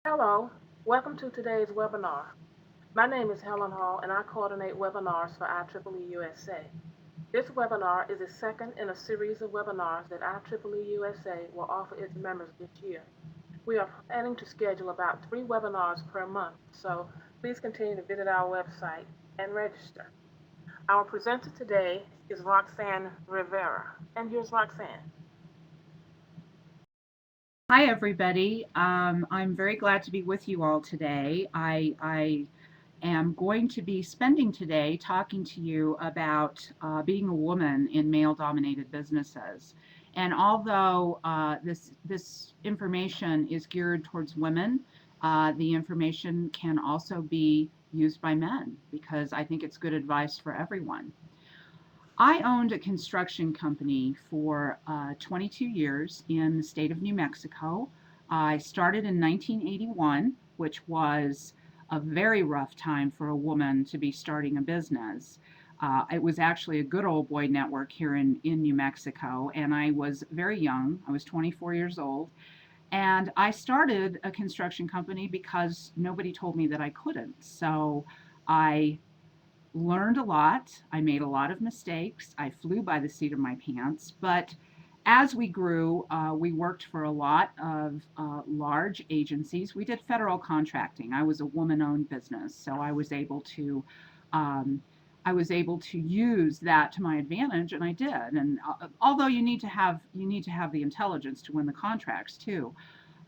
Hello, welcome to today's webinar. My name is Helen Hall and I coordinate webinars for IEEE USA. This webinar is the second in a series of webinars that IEEE USA will offer its members this year. We are planning to schedule about 3 webinars per month, so please continue to visit our website and register. Our presenter today is Roxanne Rivera. And here's Roxanne. Hi, everybody. I'm very glad to be with you all today. I am going to be spending today talking to you about being a woman in male-dominated businesses. And although this information is geared towards women, the information can also be used by men because I think it's good advice for everyone. I owned a construction company for 22 years in the state of New Mexico. I started in 1981, which was a very rough time for a woman to be starting a business. It was actually a good old boy network here in New Mexico, and I was very young. I was 24 years old. And I started a construction company because nobody told me that I couldn't. So I learned a lot. I made a lot of mistakes. I flew by the seat of my pants. But as we grew, we worked for a lot of large agencies. We did federal contracting. I was a woman-owned business, so um, I was able to use that to my advantage, and I did. And although you need to have the intelligence to win the contracts too.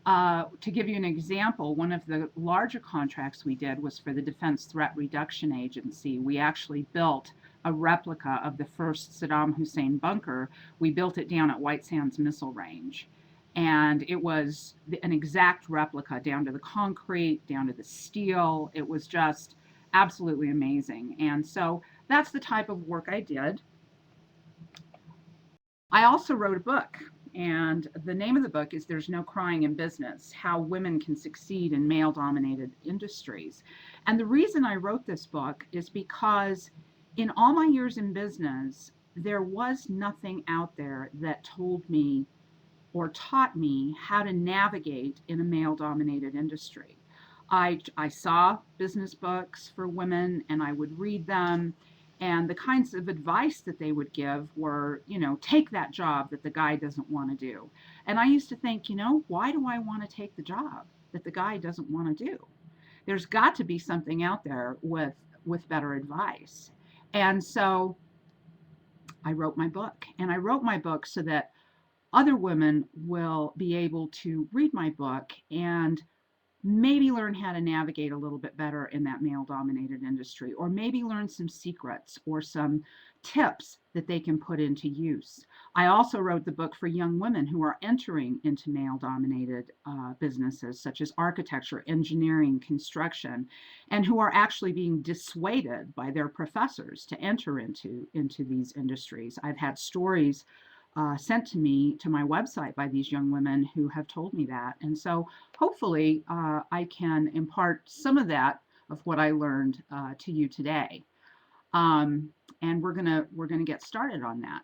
To give you an example, one of the larger contracts we did was for the Defense Threat Reduction Agency. We actually built a replica of the first Saddam Hussein bunker. We built it down at White Sands Missile Range. And it was an exact replica down to the concrete, down to the steel. It was just absolutely amazing. And so that's the type of work I did. I also wrote a book, and the name of the book is There's No Crying in Business: How Women Can Succeed in Male Dominated Industries. And the reason I wrote this book is because in all my years in business, there was nothing out there that told me or taught me how to navigate in a male dominated industry. I saw business books for women and I would read them. And the kinds of advice that they would give were, take that job that the guy doesn't want to do. And I used to think, why do I want to take the job that the guy doesn't want to do? There's got to be something out there with better advice. And so I wrote my book. And I wrote my book so that other women will be able to read my book and maybe learn how to navigate a little bit better in that male dominated industry, or maybe learn some secrets or some tips that they can put into use. I also wrote the book for young women who are entering into male dominated businesses such as architecture, engineering, construction, and who are actually being dissuaded by their professors to enter into these industries. I've had stories sent to me to my website by these young women who have told me that. And so hopefully I can impart some of that of what I learned to you today. And we're gonna get started on that.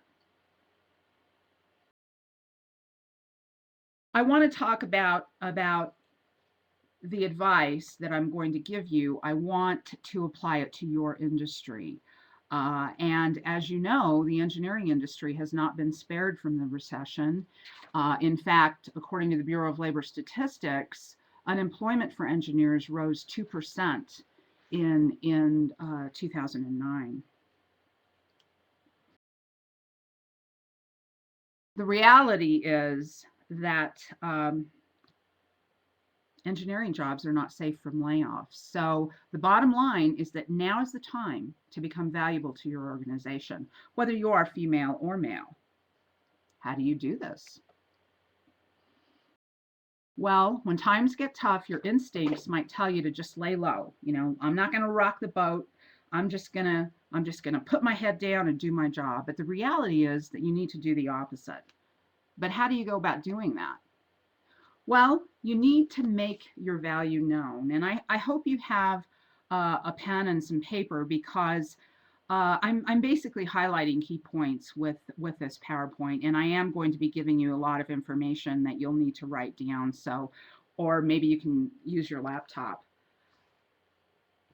I want to talk about the advice that I'm going to give you. I want to apply it to your industry. And as you know, the engineering industry has not been spared from the recession. In fact, according to the Bureau of Labor Statistics, unemployment for engineers rose 2% in 2009. The reality is that engineering jobs are not safe from layoffs. So the bottom line is that now is the time to become valuable to your organization, whether you are female or male. How do you do this? Well, when times get tough, your instincts might tell you to just lay low. I'm not going to rock the boat. I'm just going to put my head down and do my job. But the reality is that you need to do the opposite. But how do you go about doing that? Well, you need to make your value known. And I hope you have a pen and some paper because I'm basically highlighting key points with this PowerPoint, and I am going to be giving you a lot of information that you'll need to write down. So or maybe you can use your laptop.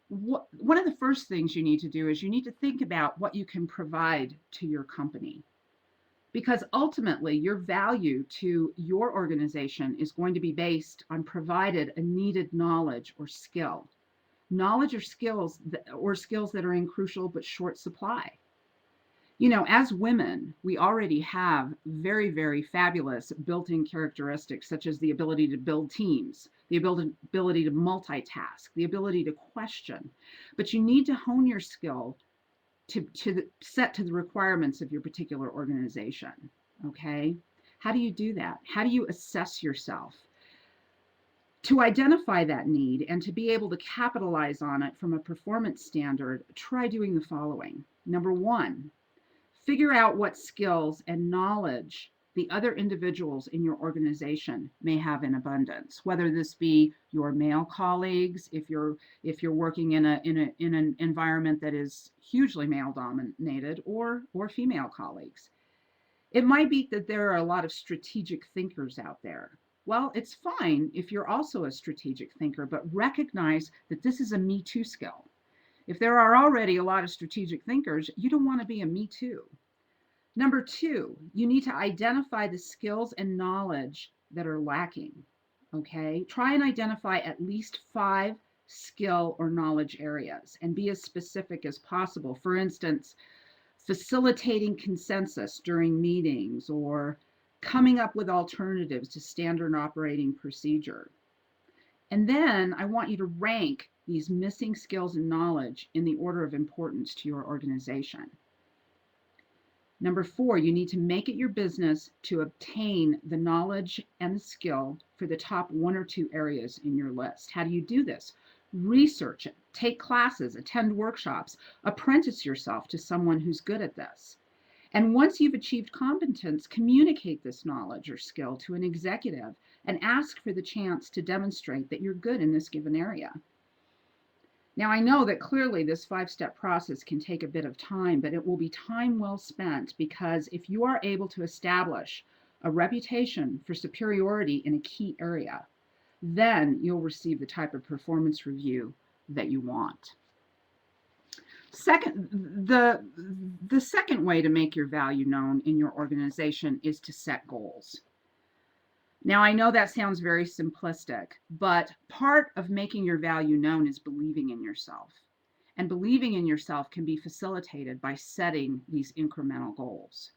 One of the first things you need to do is you need to think about what you can provide to your company, because ultimately your value to your organization is going to be based on provided a needed knowledge or skill. Knowledge or skills that are in crucial but short supply. You know, as women, we already have very, very fabulous built-in characteristics, such as the ability to build teams, the ability to multitask, the ability to question. But you need to hone your skill set to the requirements of your particular organization. Okay? How do you do that? How do you assess yourself? To identify that need and to be able to capitalize on it from a performance standard, try doing the following. Number one, figure out what skills and knowledge the other individuals in your organization may have in abundance, whether this be your male colleagues, if you're working in an environment that is hugely male dominated, or female colleagues. It might be that there are a lot of strategic thinkers out there. Well, it's fine if you're also a strategic thinker, but recognize that this is a Me Too skill. If there are already a lot of strategic thinkers, you don't want to be a Me Too. Number two, you need to identify the skills and knowledge that are lacking. Okay? Try and identify at least 5 skill or knowledge areas and be as specific as possible. For instance, facilitating consensus during meetings or coming up with alternatives to standard operating procedure. And then I want you to rank these missing skills and knowledge in the order of importance to your organization. Number 4, you need to make it your business to obtain the knowledge and the skill for the top 1 or 2 areas in your list. How do you do this? Research it, take classes, attend workshops, apprentice yourself to someone who's good at this. And once you've achieved competence, communicate this knowledge or skill to an executive and ask for the chance to demonstrate that you're good in this given area. Now, I know that clearly this 5-step process can take a bit of time, but it will be time well spent, because if you are able to establish a reputation for superiority in a key area, then you'll receive the type of performance review that you want. The second way to make your value known in your organization is to set goals. Now, I know that sounds very simplistic, but part of making your value known is believing in yourself. And believing in yourself can be facilitated by setting these incremental goals.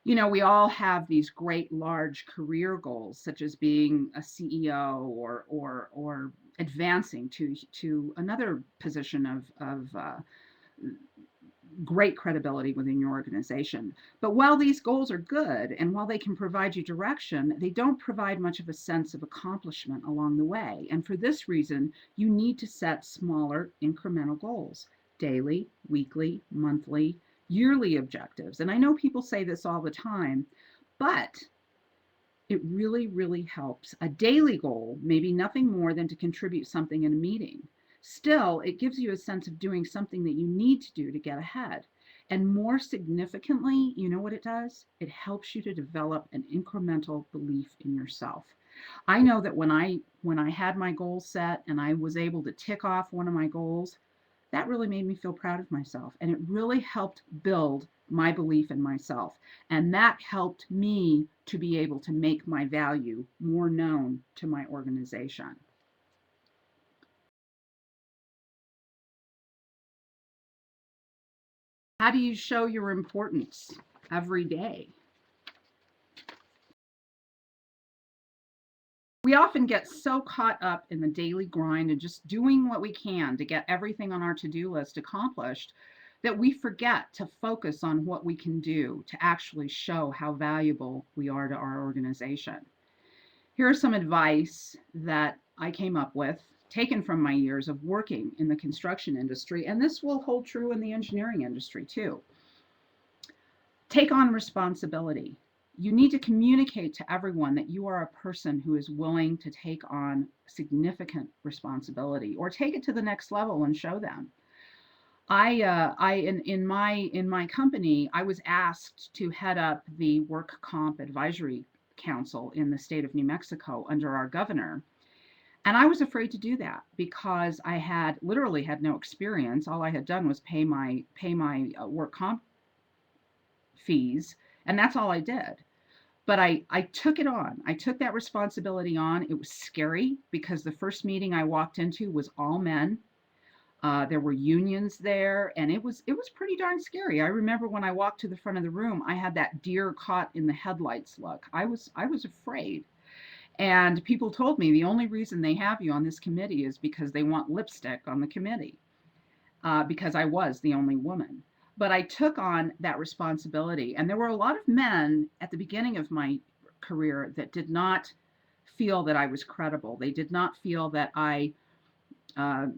You know, we all have these great large career goals, such as being a CEO or advancing to another position of great credibility within your organization. But while these goals are good and while they can provide you direction, they don't provide much of a sense of accomplishment along the way. And for this reason, you need to set smaller incremental goals, daily, weekly, monthly, yearly objectives. And I know people say this all the time, but it really, really helps. A daily goal may be nothing more than to contribute something in a meeting. Still, it gives you a sense of doing something that you need to do to get ahead. And more significantly, you know what it does? It helps you to develop an incremental belief in yourself. I know that when I had my goals set and I was able to tick off one of my goals, that really made me feel proud of myself. And it really helped build my belief in myself. And that helped me to be able to make my value more known to my organization. How do you show your importance every day? We often get so caught up in the daily grind and just doing what we can to get everything on our to-do list accomplished that we forget to focus on what we can do to actually show how valuable we are to our organization. Here are some advice that I came up with, taken from my years of working in the construction industry, and this will hold true in the engineering industry too. Take on responsibility. You need to communicate to everyone that you are a person who is willing to take on significant responsibility, or take it to the next level and show them. In my company, I was asked to head up the work comp advisory council in the state of New Mexico under our governor. And I was afraid to do that because I had literally had no experience. All I had done was pay my work comp fees, and that's all I did. But I took it on. I took that responsibility on. It was scary because the first meeting I walked into was all men. There were unions there, and it was pretty darn scary. I remember when I walked to the front of the room, I had that deer caught in the headlights look. I was afraid. And people told me the only reason they have you on this committee is because they want lipstick on the committee, because I was the only woman. But I took on that responsibility. And there were a lot of men at the beginning of my career that did not feel that I was credible. They did not feel that I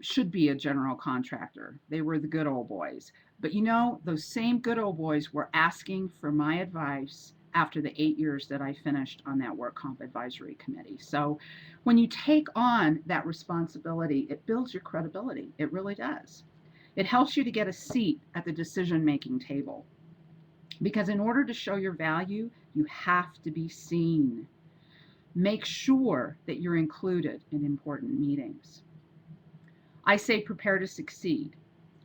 should be a general contractor. They were the good old boys. But those same good old boys were asking for my advice after the 8 years that I finished on that work comp advisory committee. So when you take on that responsibility, it builds your credibility. It really does. It helps you to get a seat at the decision-making table. Because in order to show your value, you have to be seen. Make sure that you're included in important meetings. I say prepare to succeed.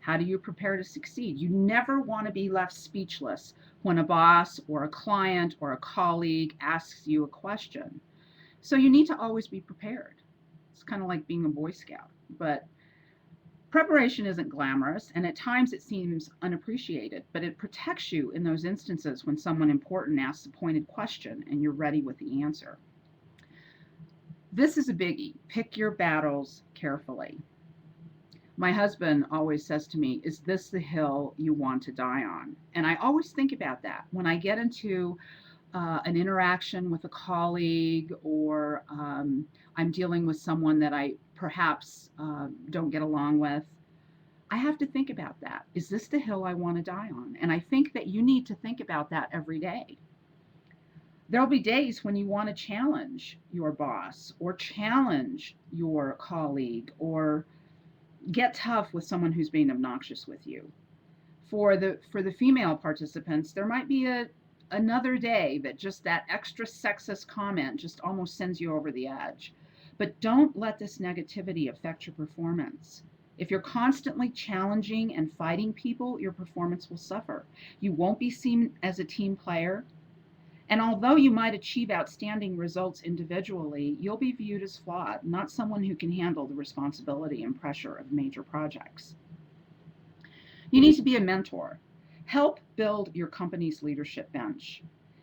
How do you prepare to succeed? You never want to be left speechless when a boss or a client or a colleague asks you a question. So you need to always be prepared. It's kind of like being a Boy Scout, but preparation isn't glamorous, and at times it seems unappreciated, but it protects you in those instances when someone important asks a pointed question and you're ready with the answer. This is a biggie. Pick your battles carefully. My husband always says to me, is this the hill you want to die on? And I always think about that when I get into an interaction with a colleague, or I'm dealing with someone that I perhaps don't get along with. I have to think about that. Is this the hill I want to die on? And I think that you need to think about that every day. There'll be days when you want to challenge your boss or challenge your colleague or get tough with someone who's being obnoxious with you. For the female participants, there might be another day that just that extra sexist comment just almost sends you over the edge. But don't let this negativity affect your performance. If you're constantly challenging and fighting people, your performance will suffer. You won't be seen as a team player. And although you might achieve outstanding results individually, you'll be viewed as flawed, not someone who can handle the responsibility and pressure of major projects. You need to be a mentor. Help build your company's leadership bench.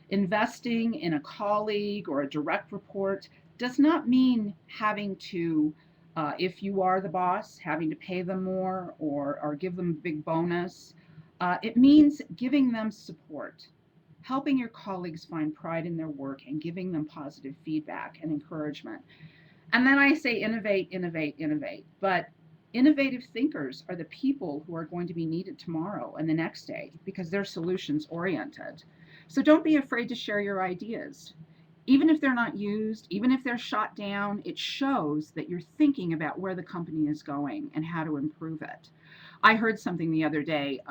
Investing in a colleague or a direct report does not mean having to, if you are the boss, having to pay them more or give them a big bonus. It means giving them support, helping your colleagues find pride in their work and giving them positive feedback and encouragement. And then I say innovate, innovate, innovate. But innovative thinkers are the people who are going to be needed tomorrow and the next day because they're solutions oriented. So don't be afraid to share your ideas. Even if they're not used, even if they're shot down, it shows that you're thinking about where the company is going and how to improve it. I heard something the other day.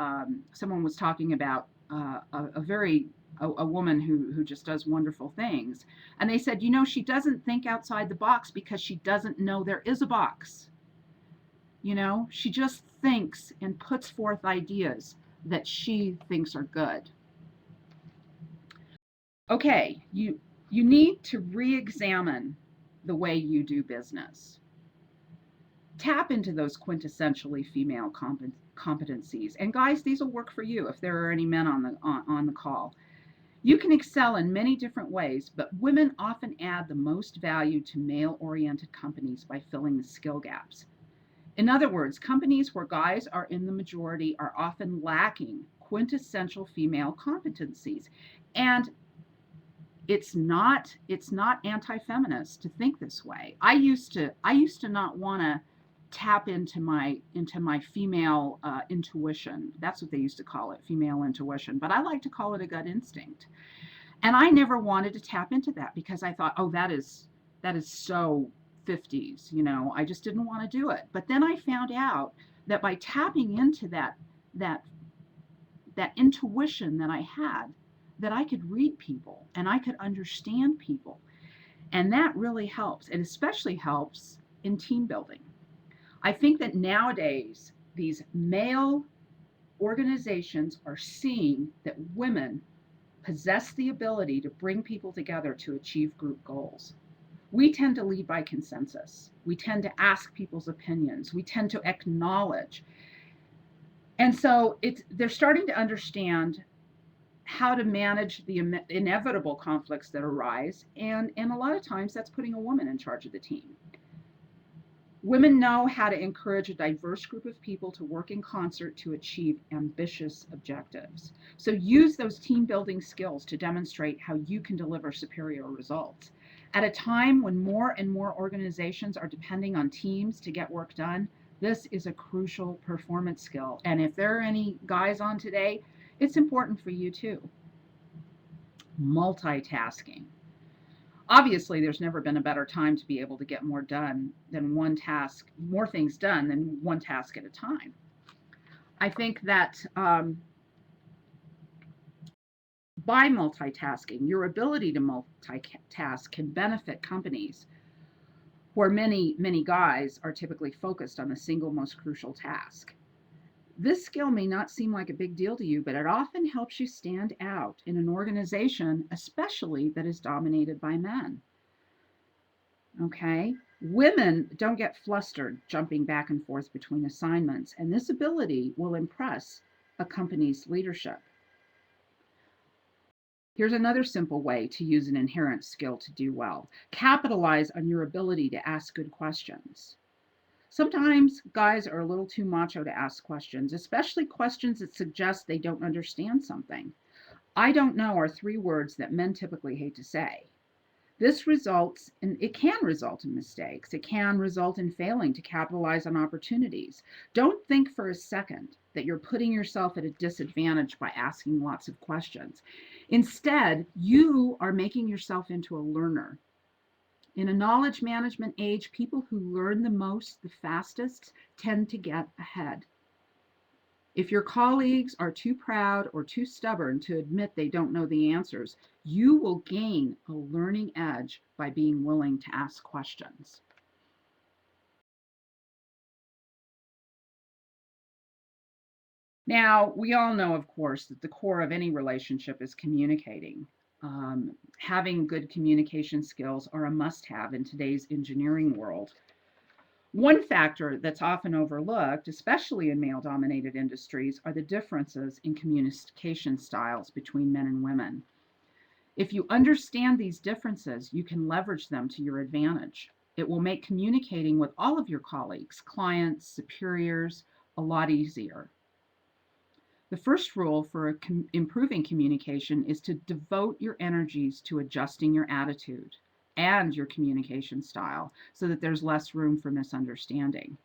Someone was talking about a woman who just does wonderful things. And they said, she doesn't think outside the box because she doesn't know there is a box. She just thinks and puts forth ideas that she thinks are good. Okay, you need to re-examine the way you do business. Tap into those quintessentially female competencies. And guys, these will work for you if there are any men on the call. You can excel in many different ways, but women often add the most value to male-oriented companies by filling the skill gaps. In other words, companies where guys are in the majority are often lacking quintessential female competencies. And it's not anti-feminist to think this way. I used to not want to tap into my female intuition. That's what they used to call it, female intuition. But I like to call it a gut instinct. And I never wanted to tap into that because I thought, oh, that is so 50s. I just didn't want to do it. But then I found out that by tapping into that intuition that I had, that I could read people and I could understand people. And that really helps. It especially helps in team building. I think that nowadays, these male organizations are seeing that women possess the ability to bring people together to achieve group goals. We tend to lead by consensus. We tend to ask people's opinions. We tend to acknowledge. And so they're starting to understand how to manage the inevitable conflicts that arise. And a lot of times that's putting a woman in charge of the team. Women know how to encourage a diverse group of people to work in concert to achieve ambitious objectives. So use those team building skills to demonstrate how you can deliver superior results. At a time when more and more organizations are depending on teams to get work done, this is a crucial performance skill. And if there are any guys on today, it's important for you too. Multitasking. Obviously, there's never been a better time to be able to get more done than one task, more things done than one task at a time. I think that by multitasking, your ability to multitask can benefit companies where many guys are typically focused on the single most crucial task. This skill may not seem like a big deal to you, but it often helps you stand out in an organization, especially that is dominated by men. Okay? Women don't get flustered jumping back and forth between assignments, and this ability will impress a company's leadership. Here's another simple way to use an inherent skill to do well. Capitalize on your ability to ask good questions. Sometimes guys are a little too macho to ask questions, especially questions that suggest they don't understand something. I don't know are 3 words that men typically hate to say. This results in, it can result in mistakes. It can result in failing to capitalize on opportunities. Don't think for a second that you're putting yourself at a disadvantage by asking lots of questions. Instead, you are making yourself into a learner. In a knowledge management age, people who learn the most, the fastest, tend to get ahead. If your colleagues are too proud or too stubborn to admit they don't know the answers, you will gain a learning edge by being willing to ask questions. Now, we all know, of course, that the core of any relationship is communicating. Having good communication skills are a must-have in today's engineering world. One factor that's often overlooked, especially in male-dominated industries, are the differences in communication styles between men and women. If you understand these differences, you can leverage them to your advantage. It will make communicating with all of your colleagues, clients, superiors, a lot easier. The first rule for improving communication is to devote your energies to adjusting your attitude and your communication style so that there's less room for misunderstanding.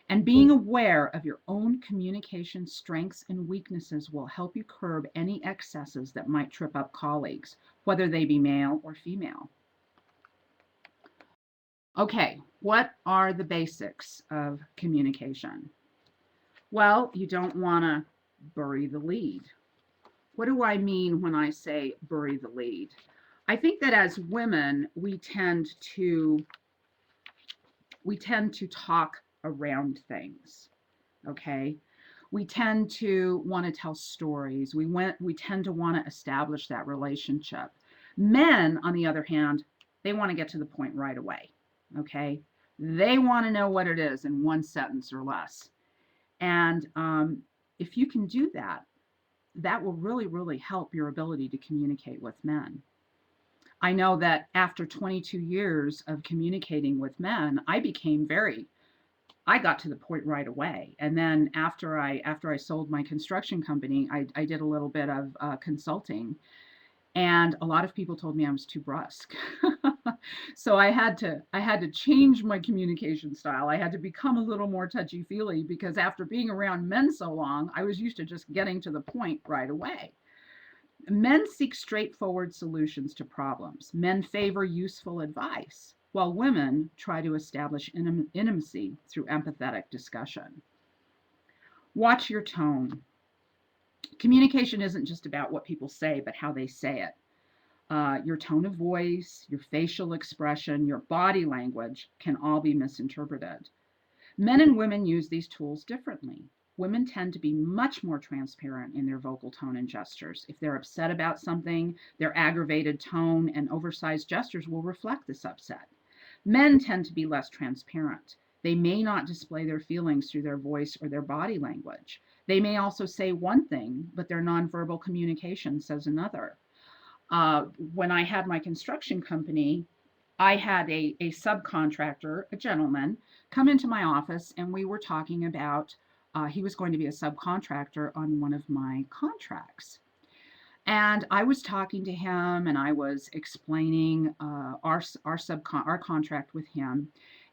And being aware of your own communication strengths and weaknesses will help you curb any excesses that might trip up colleagues, whether they be male or female. Okay, what are the basics of communication? Well, you don't want to bury the lead. What do I mean when I say bury the lead? I think that as women, we tend to talk around things, okay? We tend to want to tell stories. We tend to want to establish that relationship. Men, on the other hand, they want to get to the point right away, okay? They want to know what it is in one sentence or less. And if you can do that, that will really, really help your ability to communicate with men. I know that after 22 years of communicating with men, I got to the point right away. And then after I sold my construction company, I did a little bit of consulting, and a lot of people told me I was too brusque. So I had to change my communication style. I had to become a little more touchy-feely because after being around men so long, I was used to just getting to the point right away. Men seek straightforward solutions to problems. Men favor useful advice, while women try to establish intimacy through empathetic discussion. Watch your tone. Communication isn't just about what people say, but how they say it. Your tone of voice, your facial expression, your body language can all be misinterpreted. Men and women use these tools differently. Women tend to be much more transparent in their vocal tone and gestures. If they're upset about something, their aggravated tone and oversized gestures will reflect this upset. Men tend to be less transparent. They may not display their feelings through their voice or their body language. They may also say one thing, but their nonverbal communication says another. When I had my construction company, I had a subcontractor, a gentleman, come into my office, and we were talking about he was going to be a subcontractor on one of my contracts. And I was talking to him, and I was explaining our contract with him,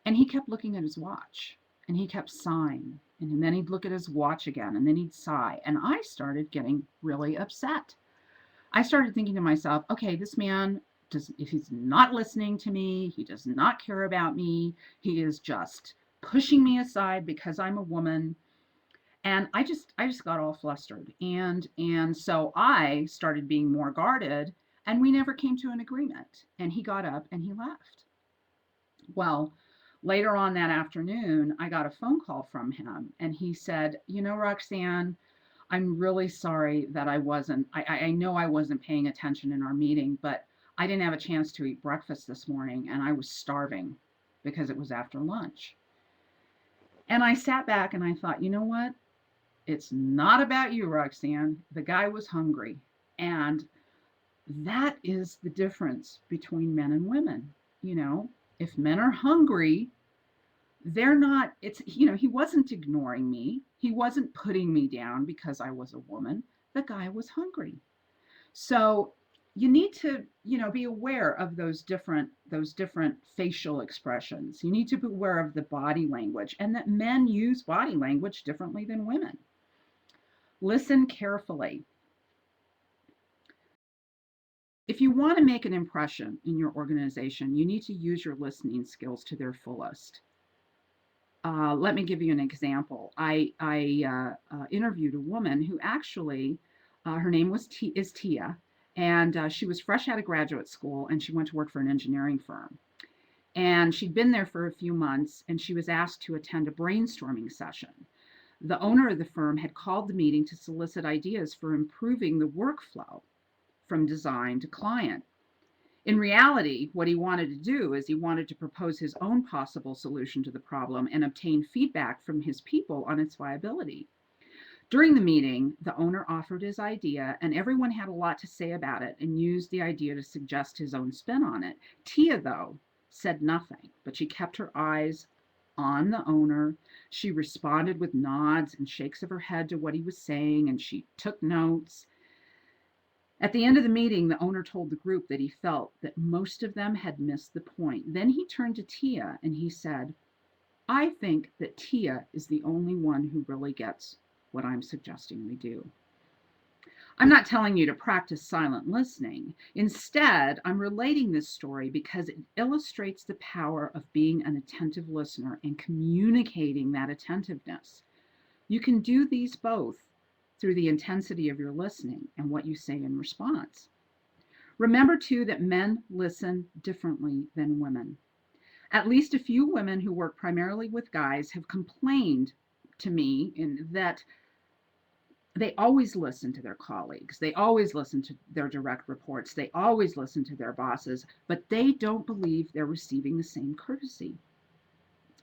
and he kept looking at his watch, and he kept sighing, and then he'd look at his watch again, and then he'd sigh, and I started getting really upset. I started thinking to myself, okay, this man does, if he's not listening to me, he does not care about me, he is just pushing me aside because I'm a woman. And I just got all flustered. And so I started being more guarded, and we never came to an agreement. And he got up and he left. Well, later on that afternoon, I got a phone call from him, and he said, "You know, Roxanne, I'm really sorry that I know I wasn't paying attention in our meeting, but I didn't have a chance to eat breakfast this morning, and I was starving because it was after lunch." And I sat back and I thought, you know what? It's not about you, Roxanne. The guy was hungry. And that is the difference between men and women. You know, if men are hungry, they're not, he wasn't ignoring me. He wasn't putting me down because I was a woman. The guy was hungry. So you need to, be aware of those different facial expressions. You need to be aware of the body language, and that men use body language differently than women. Listen carefully. If you want to make an impression in your organization, you need to use your listening skills to their fullest. Let me give you an example. I interviewed a woman who actually, her name is Tia, and she was fresh out of graduate school, and she went to work for an engineering firm. And she'd been there for a few months, and she was asked to attend a brainstorming session. The owner of the firm had called the meeting to solicit ideas for improving the workflow from design to client. In reality, what he wanted to do is he wanted to propose his own possible solution to the problem and obtain feedback from his people on its viability. During the meeting, the owner offered his idea, and everyone had a lot to say about it and used the idea to suggest his own spin on it. Tia, though, said nothing, but she kept her eyes on the owner. She responded with nods and shakes of her head to what he was saying, and she took notes. At the end of the meeting, the owner told the group that he felt that most of them had missed the point. Then he turned to Tia and he said, "I think that Tia is the only one who really gets what I'm suggesting we do." I'm not telling you to practice silent listening. Instead, I'm relating this story because it illustrates the power of being an attentive listener and communicating that attentiveness. You can do these both through the intensity of your listening and what you say in response. Remember, too, that men listen differently than women. At least a few women who work primarily with guys have complained to me that they always listen to their colleagues. They always listen to their direct reports. They always listen to their bosses, but they don't believe they're receiving the same courtesy.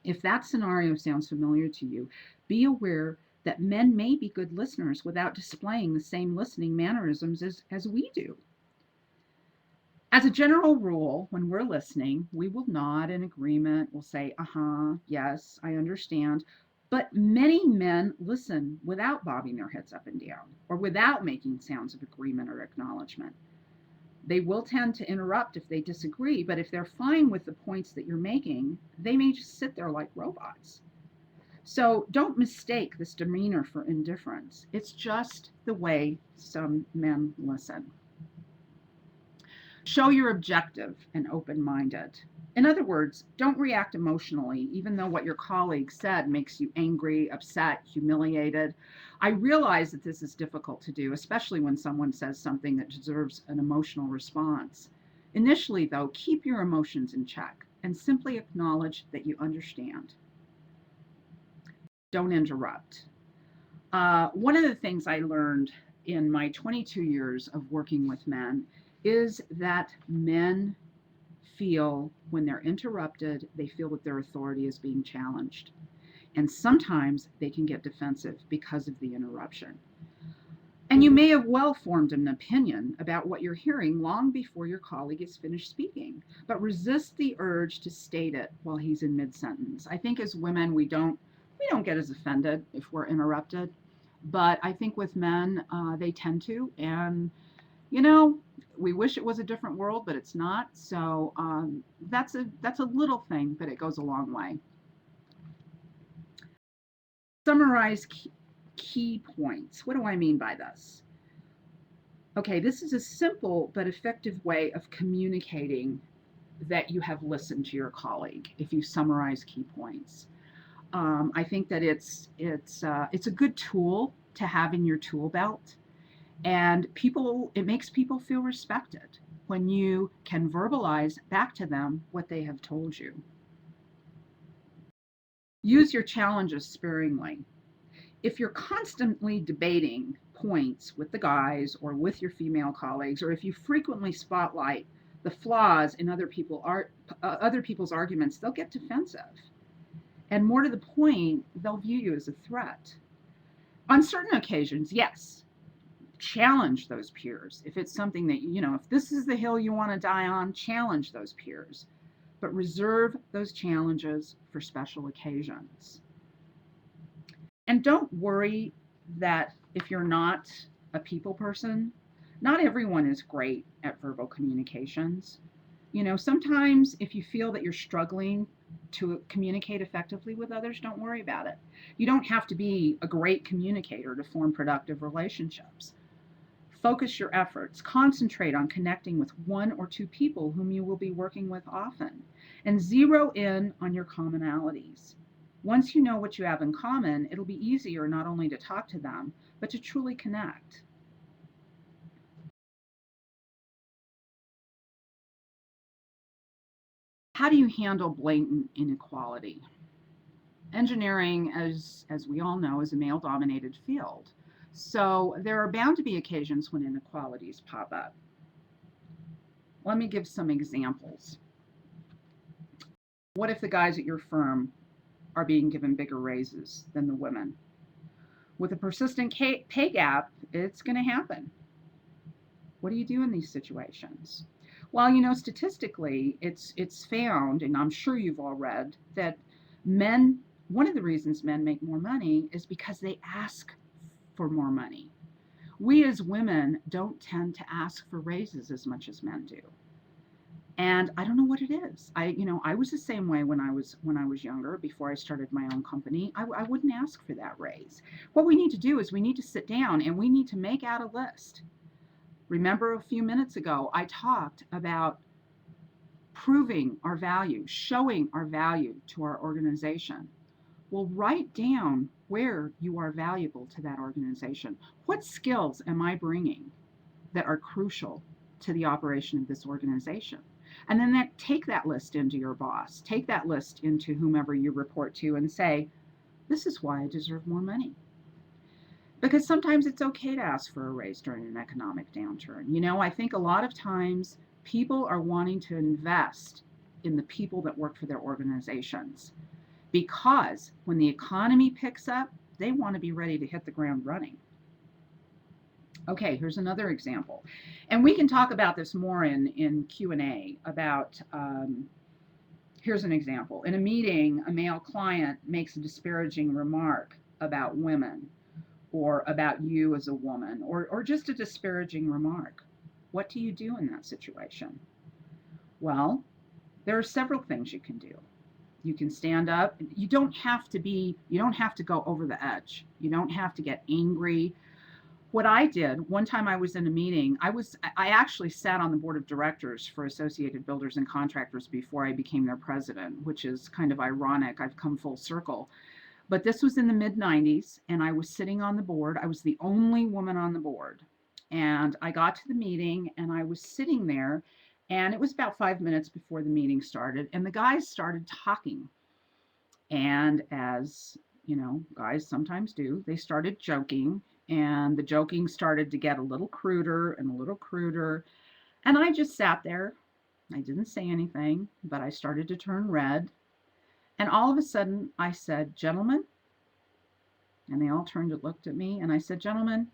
If that scenario sounds familiar to you, be aware that men may be good listeners without displaying the same listening mannerisms as we do. As a general rule, when we're listening, we will nod in agreement. We'll say, uh-huh, yes, I understand. But many men listen without bobbing their heads up and down or without making sounds of agreement or acknowledgement. They will tend to interrupt if they disagree, but if they're fine with the points that you're making, they may just sit there like robots. So don't mistake this demeanor for indifference. It's just the way some men listen. Show you're objective and open-minded. In other words, don't react emotionally, even though what your colleague said makes you angry, upset, humiliated. I realize that this is difficult to do, especially when someone says something that deserves an emotional response. Initially, though, keep your emotions in check and simply acknowledge that you understand. Don't interrupt. One of the things I learned in my 22 years of working with men is that men feel when they're interrupted, they feel that their authority is being challenged. And sometimes they can get defensive because of the interruption. And you may have well formed an opinion about what you're hearing long before your colleague is finished speaking, but resist the urge to state it while he's in mid-sentence. I think as women, we don't get as offended if we're interrupted, but I think with men, they tend to, and you know, we wish it was a different world, but it's not. So that's a little thing, but it goes a long way. Summarize key points. What do I mean by this? Okay, this is a simple but effective way of communicating that you have listened to your colleague if you summarize key points. I think that it's a good tool to have in your tool belt, and it makes people feel respected when you can verbalize back to them what they have told you. Use your challenges sparingly. If you're constantly debating points with the guys or with your female colleagues, or if you frequently spotlight the flaws in other people's arguments, they'll get defensive. And more to the point, they'll view you as a threat. On certain occasions, yes, challenge those peers. If it's something that, if this is the hill you want to die on, challenge those peers. But reserve those challenges for special occasions. And don't worry that if you're not a people person, not everyone is great at verbal communications. Sometimes if you feel that you're struggling to communicate effectively with others, don't worry about it. You don't have to be a great communicator to form productive relationships. Focus your efforts. Concentrate on connecting with one or two people whom you will be working with often, and zero in on your commonalities. Once you know what you have in common, it'll be easier not only to talk to them, but to truly connect. How do you handle blatant inequality? Engineering, as we all know, is a male-dominated field. So there are bound to be occasions when inequalities pop up. Let me give some examples. What if the guys at your firm are being given bigger raises than the women? With a persistent pay gap, it's going to happen. What do you do in these situations? Well, statistically, it's found, and I'm sure you've all read, that one of the reasons men make more money is because they ask for more money. We as women don't tend to ask for raises as much as men do. And I don't know what it is. I was the same way when I was younger, before I started my own company. I wouldn't ask for that raise. What we need to do is we need to sit down and we need to make out a list. Remember a few minutes ago, I talked about proving our value, showing our value to our organization. Well, write down where you are valuable to that organization. What skills am I bringing that are crucial to the operation of this organization? And then take that list into your boss, take that list into whomever you report to and say, this is why I deserve more money. Because sometimes it's okay to ask for a raise during an economic downturn. I think a lot of times people are wanting to invest in the people that work for their organizations, because when the economy picks up, they want to be ready to hit the ground running. Okay, here's another example. And we can talk about this more in Q&A about, here's an example. In a meeting, a male client makes a disparaging remark about women, or about you as a woman, or just a disparaging remark. What do you do in that situation? Well, there are several things you can do. You can stand up. You don't have to go over the edge. You don't have to get angry. What I did, one time I was in a meeting, I actually sat on the board of directors for Associated Builders and Contractors before I became their president, which is kind of ironic. I've come full circle. But this was in the mid 90s, and I was sitting on the board. I was the only woman on the board. And I got to the meeting, and I was sitting there, and it was about 5 minutes before the meeting started, and the guys started talking. And as you know, guys sometimes do, they started joking, and the joking started to get a little cruder and a little cruder. And I just sat there. I didn't say anything, but I started to turn red. And all of a sudden, I said, "Gentlemen," and they all turned and looked at me, and I said, "Gentlemen,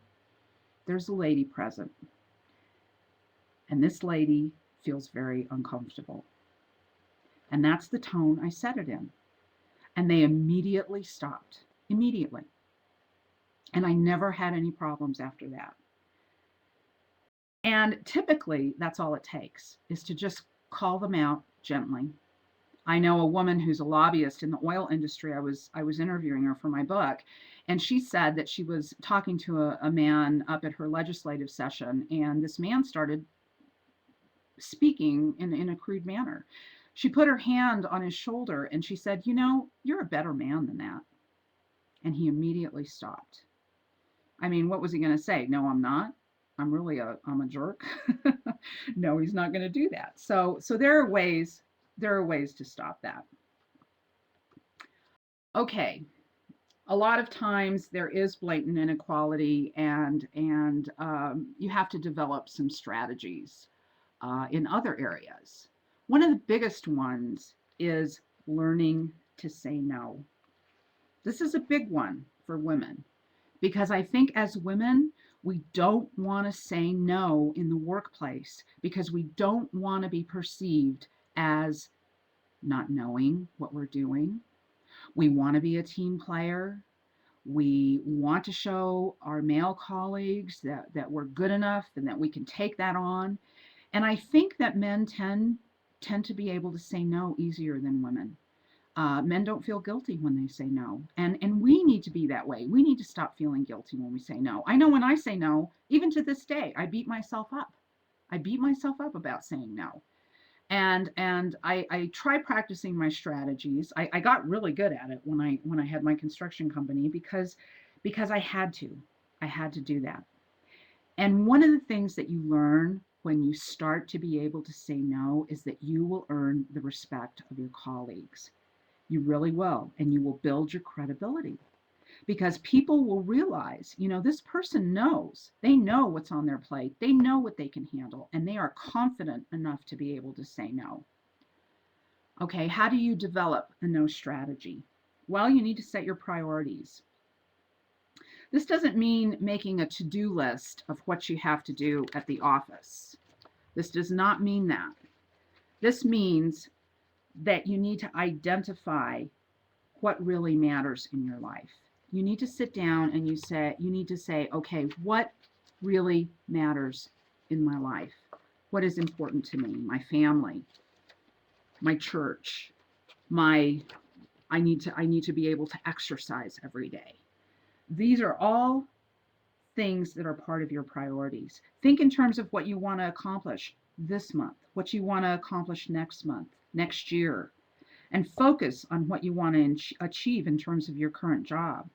there's a lady present, and this lady feels very uncomfortable." And that's the tone I said it in. And they immediately stopped, immediately. And I never had any problems after that. And typically, that's all it takes, is to just call them out gently. I know a woman who's a lobbyist in the oil industry. I was interviewing her for my book, and she said that she was talking to a man up at her legislative session, and this man started speaking in a crude manner. She put her hand on his shoulder and she said, "You know, you're a better man than that." And he immediately stopped. I mean, what was he going to say? "No, I'm not. I'm a jerk." No, he's not going to do that. So there are ways to stop that. Okay. A lot of times there is blatant inequality, and you have to develop some strategies in other areas. One of the biggest ones is learning to say no. This is a big one for women because I think as women, we don't want to say no in the workplace because we don't want to be perceived as not knowing what we're doing. We want to be a team player. We want to show our male colleagues that we're good enough and that we can take that on. And I think that men tend to be able to say no easier than women. Men don't feel guilty when they say no. And we need to be that way. We need to stop feeling guilty when we say no. I know when I say no, even to this day, I beat myself up. I beat myself up about saying no. And I try practicing my strategies. I got really good at it when I had my construction company because I had to. I had to do that. And one of the things that you learn when you start to be able to say no is that you will earn the respect of your colleagues. You really will, and you will build your credibility because people will realize, you know, this person knows. They know what's on their plate. They know what they can handle, and they are confident enough to be able to say no. Okay, how do you develop a no strategy? Well, you need to set your priorities. This doesn't mean making a to-do list of what you have to do at the office. This does not mean that. This means that you need to identify what really matters in your life. You need to sit down and you need to say, okay, what really matters in my life? What is important to me? My family, my church, I need to be able to exercise every day. These are all things that are part of your priorities. Think in terms of what you want to accomplish this month, what you want to accomplish next month, next year, and focus on what you want to achieve in terms of your current job.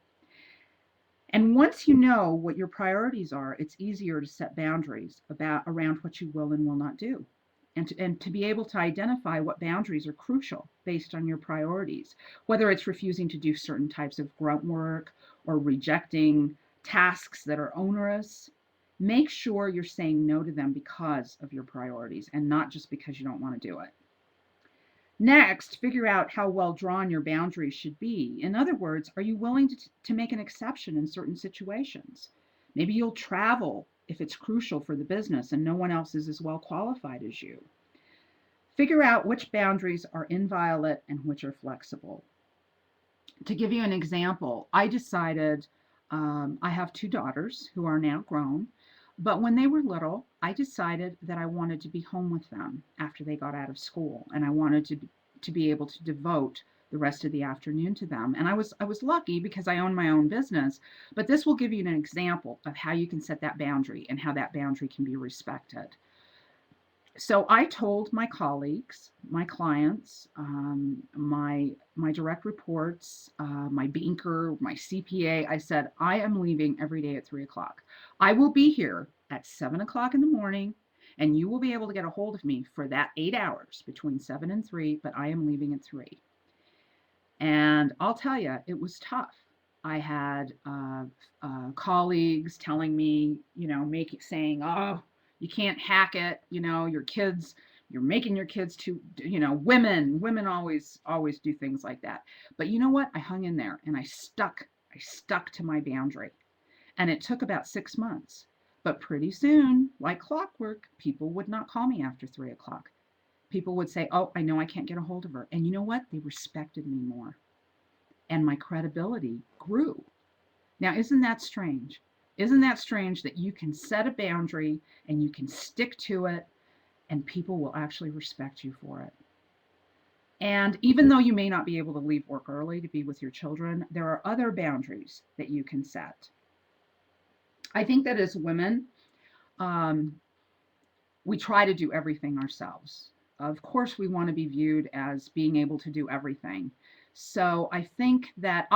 And once you know what your priorities are, it's easier to set boundaries around what you will and will not do. And to be able to identify what boundaries are crucial based on your priorities, whether it's refusing to do certain types of grunt work or rejecting tasks that are onerous. Make sure you're saying no to them because of your priorities and not just because you don't want to do it. Next, figure out how well drawn your boundaries should be. In other words, are you willing to make an exception in certain situations? Maybe you'll travel if it's crucial for the business and no one else is as well qualified as you. Figure out which boundaries are inviolate and which are flexible. To give you an example, I decided I have two daughters who are now grown, but when they were little, I decided that I wanted to be home with them after they got out of school, and I wanted to be able to devote the rest of the afternoon to them. And I was lucky because I own my own business, but this will give you an example of how you can set that boundary and how that boundary can be respected. So I told my colleagues, my clients, my direct reports, my banker, my CPA. I said I am leaving every day at 3 o'clock. I will be here at 7 o'clock in the morning, and you will be able to get a hold of me for that 8 hours between 7 and 3. But I am leaving at 3. And I'll tell you, it was tough. I had colleagues telling me, saying, "Oh, you can't hack it. Your kids, you're making your kids too, women always do things like that." But you know what? I hung in there and I stuck to my boundary. And it took about 6 months. But pretty soon, like clockwork, people would not call me after 3 o'clock. People would say, "Oh, I know I can't get a hold of her." And you know what? They respected me more and my credibility grew. Now, isn't that strange? Isn't that strange that you can set a boundary and you can stick to it and people will actually respect you for it? And even though you may not be able to leave work early to be with your children, there are other boundaries that you can set. I think that as women, um, we try to do everything ourselves. Of course, we want to be viewed as being able to do everything. So I think that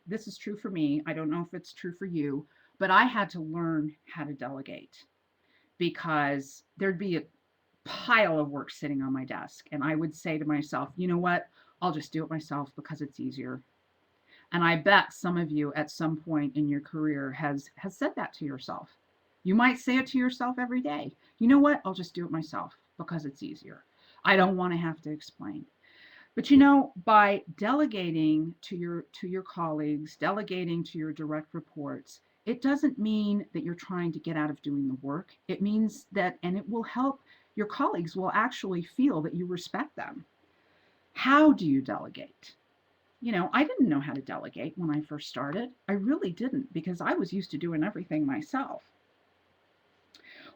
this is true for me. I don't know if it's true for you, but I had to learn how to delegate because there'd be a pile of work sitting on my desk. And I would say to myself, you know what? I'll just do it myself because it's easier. And I bet some of you at some point in your career has said that to yourself. You might say it to yourself every day. You know what? I'll just do it myself because it's easier. I don't want to have to explain. But by delegating to your colleagues, delegating to your direct reports, it doesn't mean that you're trying to get out of doing the work. It means that, and it will help, your colleagues will actually feel that you respect them. How do you delegate? I didn't know how to delegate when I first started. I really didn't because I was used to doing everything myself.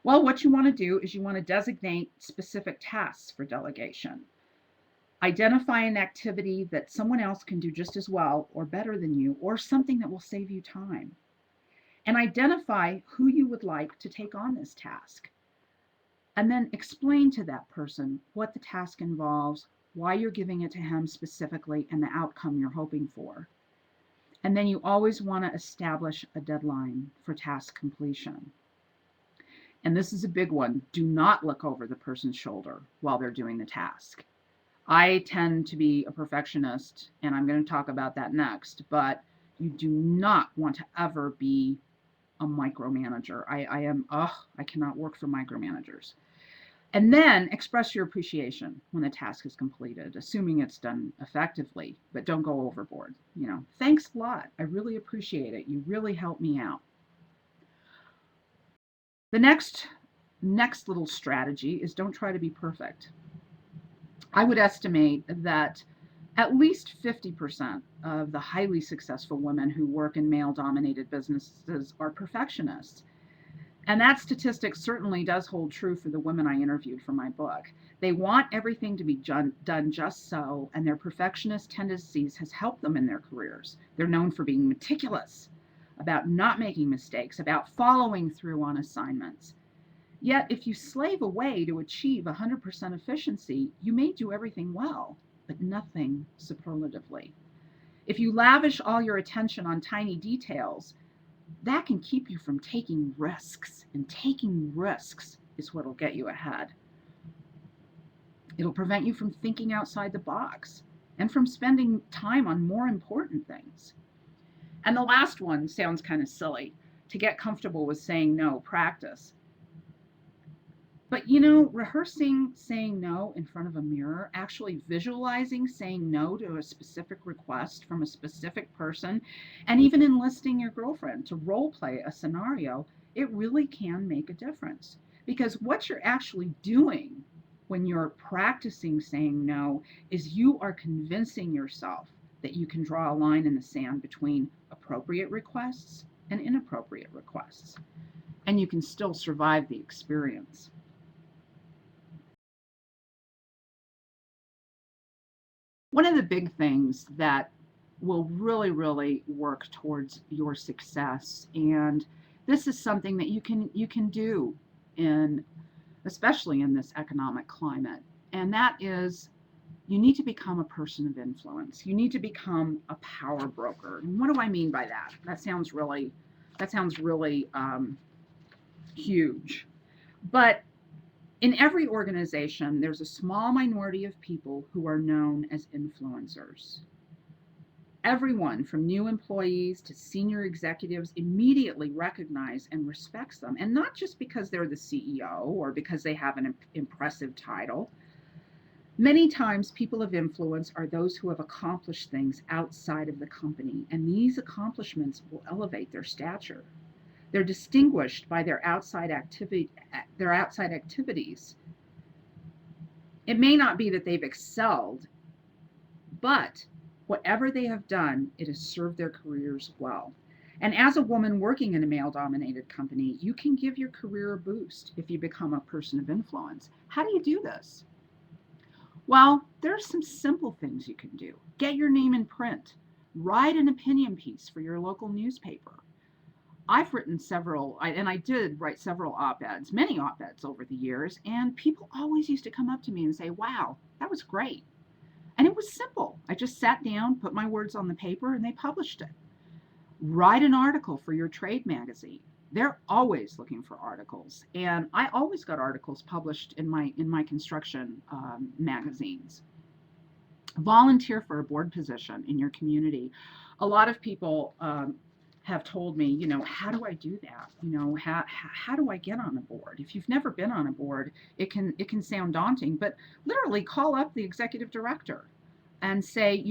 Well, what you want to do is you want to designate specific tasks for delegation. Identify an activity that someone else can do just as well or better than you, or something that will save you time. And identify who you would like to take on this task. And then explain to that person what the task involves, why you're giving it to him specifically, and the outcome you're hoping for. And then you always want to establish a deadline for task completion. And this is a big one. Do not look over the person's shoulder while they're doing the task. I tend to be a perfectionist, and I'm going to talk about that next, but you do not want to ever be a micromanager. I cannot work for micromanagers. And then express your appreciation when the task is completed, assuming it's done effectively, but don't go overboard. Thanks a lot. I really appreciate it. You really helped me out. The next little strategy is don't try to be perfect. I would estimate that at least 50% of the highly successful women who work in male dominated businesses are perfectionists. And that statistic certainly does hold true for the women I interviewed for my book. They want everything to be done just so, and their perfectionist tendencies has helped them in their careers. They're known for being meticulous, about not making mistakes, about following through on assignments. Yet, if you slave away to achieve 100% efficiency, you may do everything well, but nothing superlatively. If you lavish all your attention on tiny details, that can keep you from taking risks. And taking risks is what will get you ahead. It'll prevent you from thinking outside the box and from spending time on more important things. And the last one sounds kind of silly. To get comfortable with saying no, practice. But rehearsing saying no in front of a mirror, actually visualizing saying no to a specific request from a specific person, and even enlisting your girlfriend to role play a scenario, it really can make a difference. Because what you're actually doing when you're practicing saying no is you are convincing yourself that you can draw a line in the sand between appropriate requests and inappropriate requests. And you can still survive the experience. One of the big things that will really, really work towards your success, and this is something that you can do in especially in this economic climate. And that is, you need to become a person of influence. You need to become a power broker. And what do I mean by that? That sounds really huge. But in every organization, there's a small minority of people who are known as influencers. Everyone from new employees to senior executives immediately recognize and respects them. And not just because they're the CEO or because they have an impressive title. Many times, people of influence are those who have accomplished things outside of the company, and these accomplishments will elevate their stature. They're distinguished by their outside activities. It may not be that they've excelled, but whatever they have done, it has served their careers well. And as a woman working in a male dominated company, you can give your career a boost if you become a person of influence. How do you do this? Well, there are some simple things you can do. Get your name in print. Write an opinion piece for your local newspaper. I've written and I did write several op-eds, many op-eds over the years, and people always used to come up to me and say, wow, that was great. And it was simple. I just sat down, put my words on the paper, and they published it. Write an article for your trade magazine. They're always looking for articles, and I always got articles published in my construction magazines. Volunteer for a board position in your community. A lot of people have told me, how do I do that? How do I get on a board? If you've never been on a board, it can sound daunting, but literally call up the executive director and say,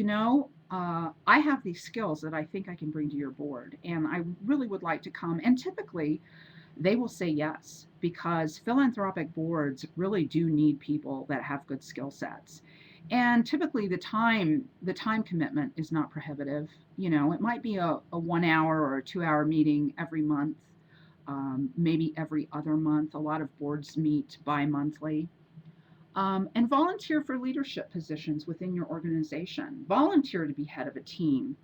I have these skills that I think I can bring to your board, and I really would like to come. And typically, they will say yes, because philanthropic boards really do need people that have good skill sets. And typically the time commitment is not prohibitive. It might be a 1 hour or a 2 hour meeting every month, maybe every other month. A lot of boards meet bi-monthly. And volunteer for leadership positions within your organization. Volunteer to be head of a team,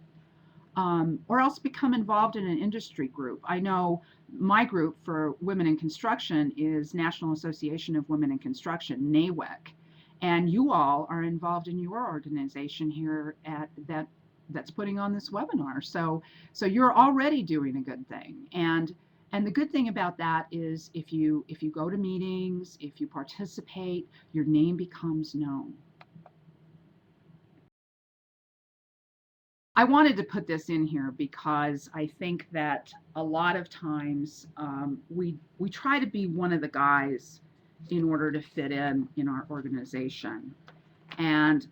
or else become involved in an industry group. I know my group for women in construction is National Association of Women in Construction, NAWIC, and you all are involved in your organization here at that's putting on this webinar. So you're already doing a good thing. And the good thing about that is if you go to meetings, if you participate, your name becomes known. I wanted to put this in here because I think that a lot of times we try to be one of the guys in order to fit in our organization. And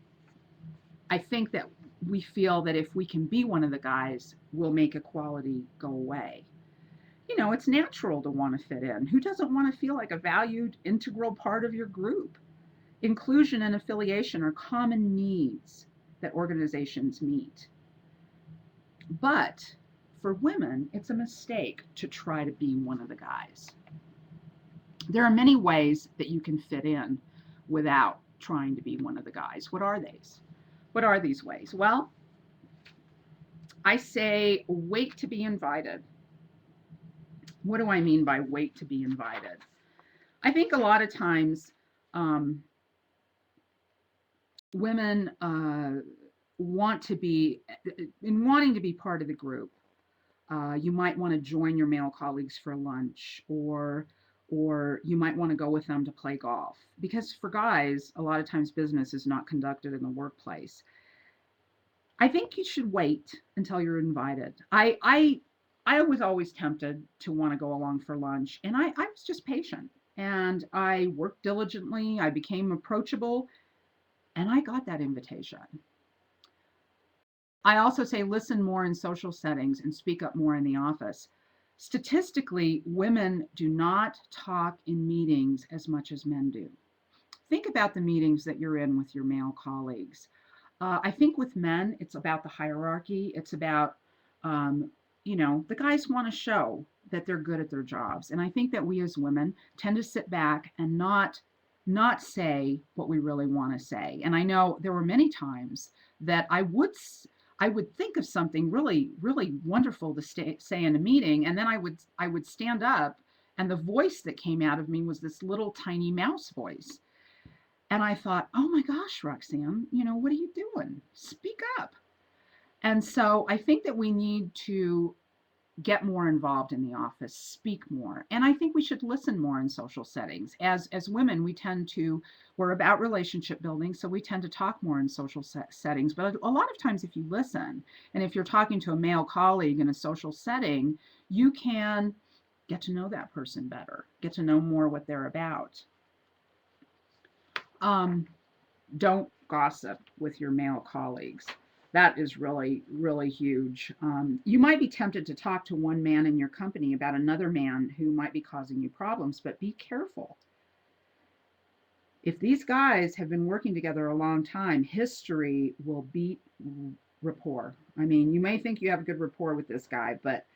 I think that we feel that if we can be one of the guys, we'll make equality go away. It's natural to want to fit in. Who doesn't want to feel like a valued, integral part of your group? Inclusion and affiliation are common needs that organizations meet. But for women, it's a mistake to try to be one of the guys. There are many ways that you can fit in without trying to be one of the guys. What are these? What are these ways? Well, I say wait to be invited. What do I mean by wait to be invited? I think a lot of times women wanting to be part of the group. You might want to join your male colleagues for lunch, or you might want to go with them to play golf. Because for guys, a lot of times business is not conducted in the workplace. I think you should wait until you're invited. I was always tempted to want to go along for lunch, and I was just patient, and I worked diligently. I became approachable, and I got that invitation. I also say listen more in social settings and speak up more in the office. Statistically, women do not talk in meetings as much as men do. Think about the meetings that you're in with your male colleagues. I think with men, it's about the hierarchy. It's about, the guys want to show that they're good at their jobs. And I think that we as women tend to sit back and not say what we really want to say. And I know there were many times that I would think of something really, really wonderful to say in a meeting, and then I would stand up And the voice that came out of me was this little tiny mouse voice. And I thought, oh my gosh, Roxanne, what are you doing? Speak up. And so I think that we need to get more involved in the office, speak more. And I think we should listen more in social settings. As women, we're about relationship building, so we tend to talk more in social settings. But a lot of times, if you listen, and if you're talking to a male colleague in a social setting, you can get to know that person better, get to know more what they're about. Um, don't gossip with your male colleagues. That is really, really huge. You might be tempted to talk to one man in your company about another man who might be causing you problems, but be careful. If these guys have been working together a long time, history will beat rapport. I mean, you may think you have a good rapport with this guy, but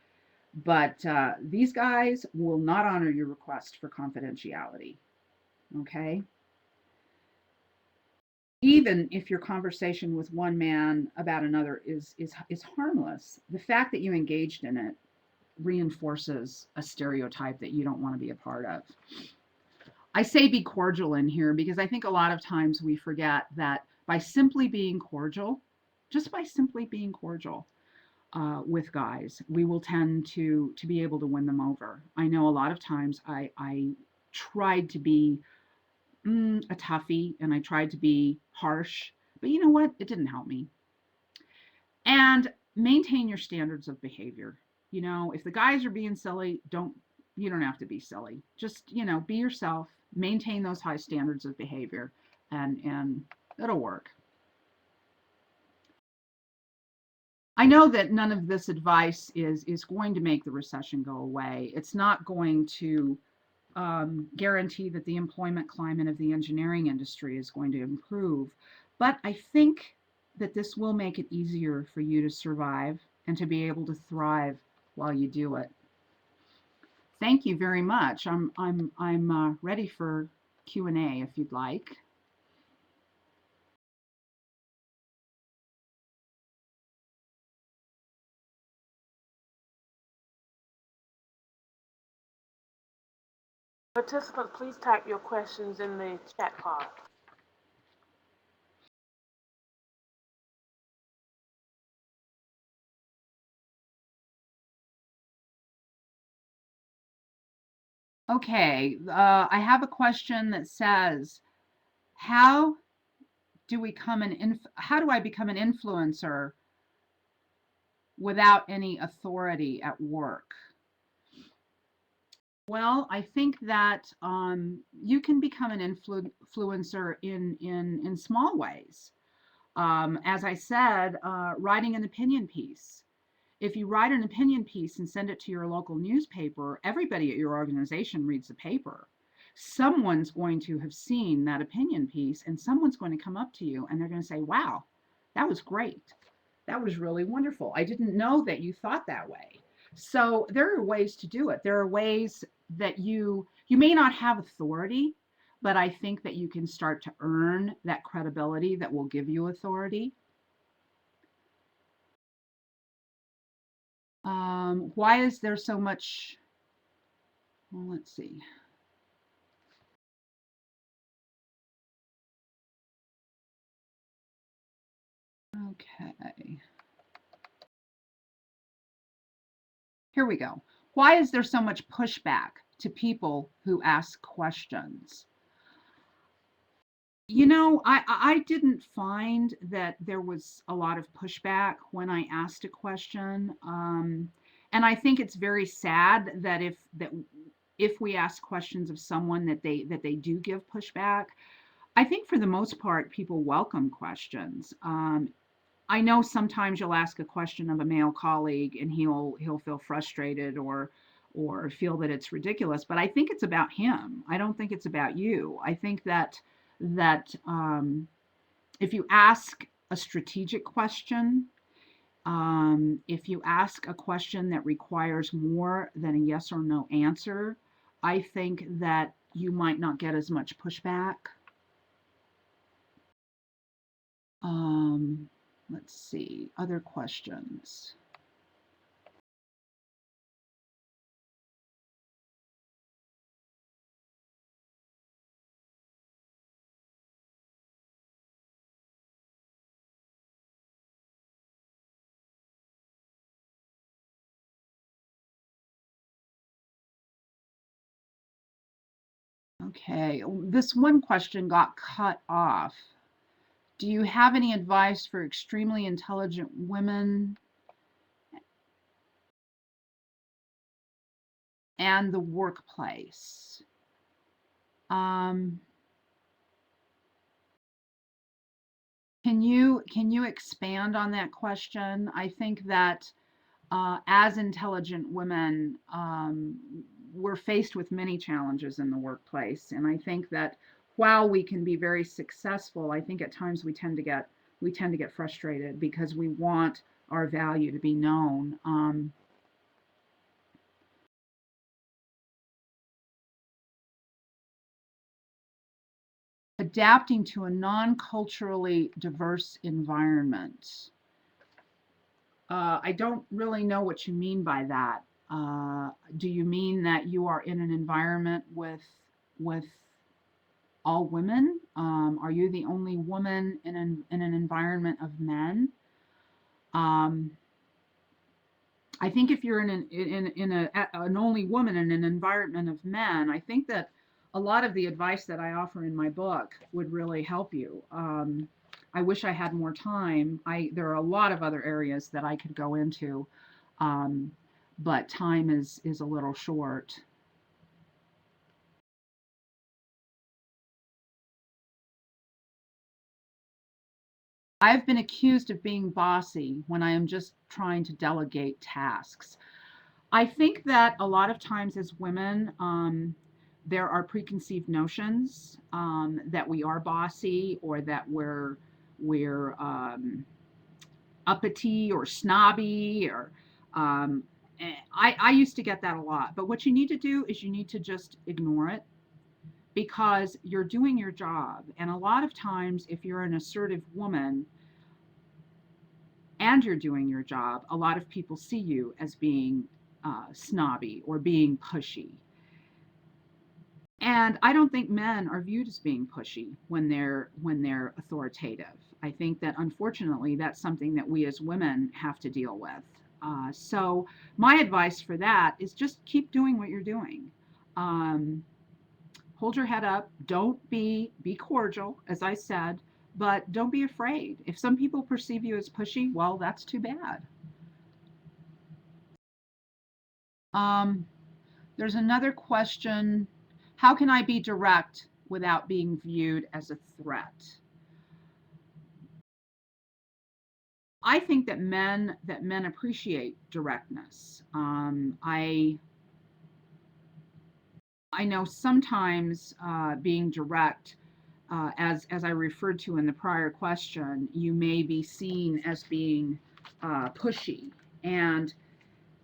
these guys will not honor your request for confidentiality. Okay? Even if your conversation with one man about another is harmless, the fact that you engaged in it reinforces a stereotype that you don't want to be a part of. I say be cordial in here because I think a lot of times we forget that by simply being cordial, just by simply being cordial with guys, we will tend to be able to win them over. I know a lot of times I tried to be a toughie and I tried to be harsh, but you know what? It didn't help me. And maintain your standards of behavior. If the guys are being silly, you don't have to be silly. Just, be yourself, maintain those high standards of behavior, and it'll work. I know that none of this advice is going to make the recession go away. It's not going to guarantee that the employment climate of the engineering industry is going to improve. But I think that this will make it easier for you to survive and to be able to thrive while you do it. Thank you very much. I'm ready for Q&A if you'd like. Participants, please type your questions in the chat pod. Okay, I have a question that says, how how do I become an influencer without any authority at work? Well, I think that you can become an influencer in small ways. As I said, writing an opinion piece. If you write an opinion piece and send it to your local newspaper, everybody at your organization reads the paper. Someone's going to have seen that opinion piece and someone's going to come up to you and they're going to say, wow, that was great. That was really wonderful. I didn't know that you thought that way. So there are ways to do it. There are ways that you may not have authority, but I think that you can start to earn that credibility that will give you authority. Why is there so much? Well, let's see. Okay. Here we go. Why is there so much pushback to people who ask questions? I didn't find that there was a lot of pushback when I asked a question. And I think it's very sad that if we ask questions of someone that they do give pushback. I think for the most part, people welcome questions. I know sometimes you'll ask a question of a male colleague and he'll feel frustrated or feel that it's ridiculous, but I think it's about him. I don't think it's about you. I think that if you ask a strategic question, if you ask a question that requires more than a yes or no answer, I think that you might not get as much pushback. Let's see, other questions. Okay, this one question got cut off. Do you have any advice for extremely intelligent women and the workplace? Can you expand on that question? I think that as intelligent women, we're faced with many challenges in the workplace, and I think that while we can be very successful, I think at times we tend to get frustrated because we want our value to be known. Adapting to a non-culturally diverse environment. I don't really know what you mean by that. Do you mean that you are in an environment with all women? Are you the only woman in an environment of men? Um, I think if you're in an only woman in an environment of men, I think that a lot of the advice that I offer in my book would really help you. I wish I had more time. There are a lot of other areas that I could go into, um, but time is a little short. I've been accused of being bossy when I am just trying to delegate tasks. I think that a lot of times as women, there are preconceived notions that we are bossy or that we're uppity or snobby or um, I used to get that a lot. But what you need to do is you need to just ignore it because you're doing your job. And a lot of times, if you're an assertive woman and you're doing your job, a lot of people see you as being snobby or being pushy. And I don't think men are viewed as being pushy when they're authoritative. I think that unfortunately that's something that we as women have to deal with. So my advice for that is just keep doing what you're doing. Um, Hold your head up. Don't be cordial, as I said, but don't be afraid. If some people perceive you as pushy, well, that's too bad. Um, there's another question. How can I be direct without being viewed as a threat? I think that men appreciate directness. I know sometimes being direct, as I referred to in the prior question, you may be seen as being pushy, and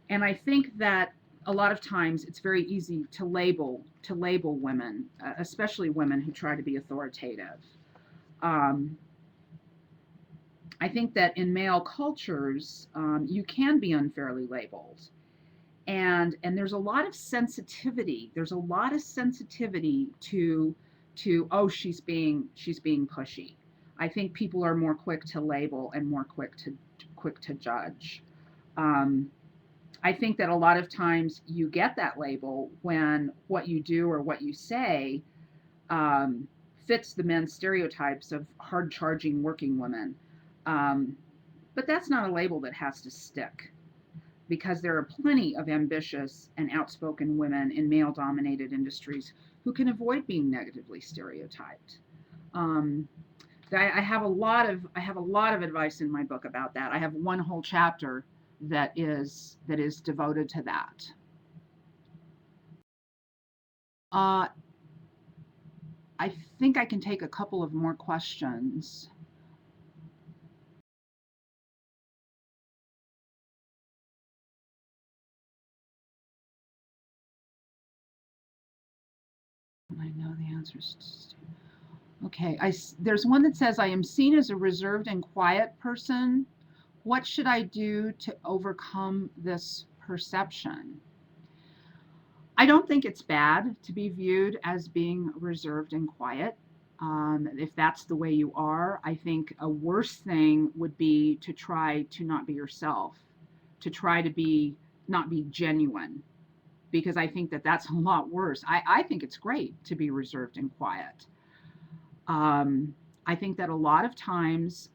and I think that a lot of times it's very easy to label women, especially women who try to be authoritative. Um, I think that in male cultures, you can be unfairly labeled, and there's a lot of sensitivity. There's a lot of sensitivity to oh she's being pushy. I think people are more quick to label and more quick to judge. Um, I think that a lot of times you get that label when what you do or what you say um, fits the men's stereotypes of hard charging working women. Um, but that's not a label that has to stick because there are plenty of ambitious and outspoken women in male dominated industries who can avoid being negatively stereotyped. Um, I have a lot of advice in my book about that. I have one whole chapter that is devoted to that. Uh, I think I can take a couple of more questions. I know the answers. Okay, there's one that says I am seen as a reserved and quiet person. What should I do to overcome this perception? I don't think it's bad to be viewed as being reserved and quiet. If that's the way you are, I think a worse thing would be to try to not be yourself, to try to be not be genuine. because I think that that's a lot worse. I think it's great to be reserved and quiet. Um, I think that a lot of times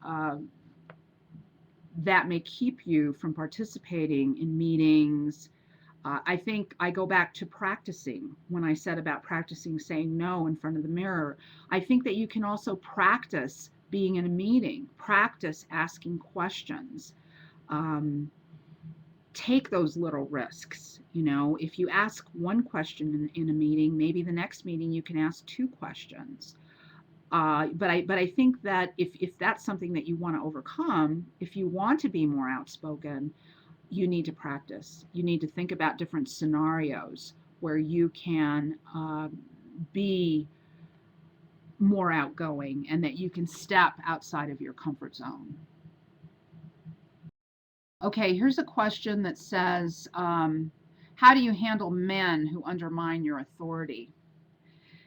that may keep you from participating in meetings. I think I go back to practicing when I said about practicing saying no in front of the mirror. I think that you can also practice being in a meeting, practice asking questions. Um, Take those little risks. You know, if you ask one question in a meeting, maybe the next meeting you can ask two questions. But I think that if that's something that you want to overcome, if you want to be more outspoken, you need to practice. You need to think about different scenarios where you can be more outgoing and that you can step outside of your comfort zone. Okay, here's a question that says, how do you handle men who undermine your authority?